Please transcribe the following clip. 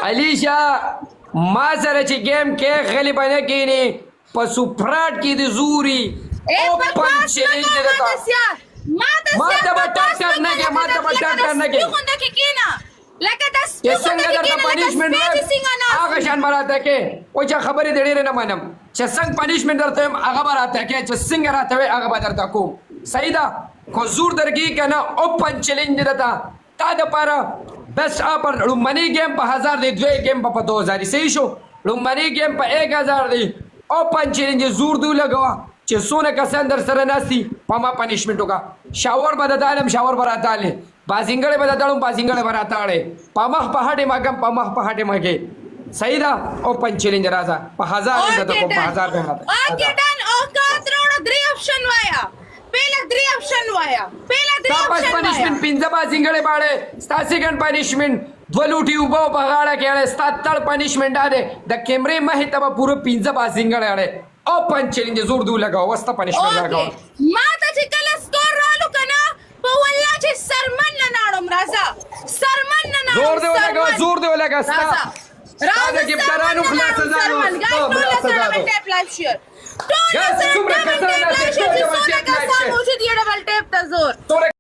अलीशा ما سره چې گیم کې غلی بنه کینی پسو فراد کی دی زوری او پنچ چیلنج دیتا ما ته بټاک نه کې ما ته بټاک نه کې چې څنګه درته پنیشمنت هغه شان براته کې او چې خبرې دې ډېر نه منم چې څنګه پنیشمنت درته هغه براته کې چې څنګه راته هغه به درته کوم صحیح ده خو زور درګي کنه او پنچ چیلنج دیتا تا د پاره بس پر لومبني گیم په 1000 دی دوی گیم په 2000 صحیح شو لومبني گیم په 1000 دی او پنچ چیلنج زور دی لګوا چې سونه کسان در سره ناسي په ما پنیشمنت وکا شاور به دالم شاور براته له بازینګړې به دالم بازینګړې براته اړې په مخ په هټه ماګم په مخ په هټه ماګې صحیح ده او پنچ چیلنج راځه په 1000 دی ته په 1000 به راځه اوکے ډن او کا ترونه 3 ऑप्शन وایا पहला 3 option via पहला 3 option via punishment पिंजा बाजिंगळे बाळे स्टा सेकंड पनिशमेंट द्वलुटी उभो बगाडा केळे स्टातळ पनिशमेंट आले द कॅमेरे माहित बा पूर्ण पिंजा बाजिंगळे आले ओ पंचेलिंज जोर दू लगाव वस्ता पनिशमेंट लगाव माता ची कला स्कोर रालू कना पवल्लाची सरमन नाडम राजा सरमन नाडम जोर दे लगाव स्टा राजा गिफ्टरानु खलास झालो टेप लाइफ शेअर तो डबल टेप जोर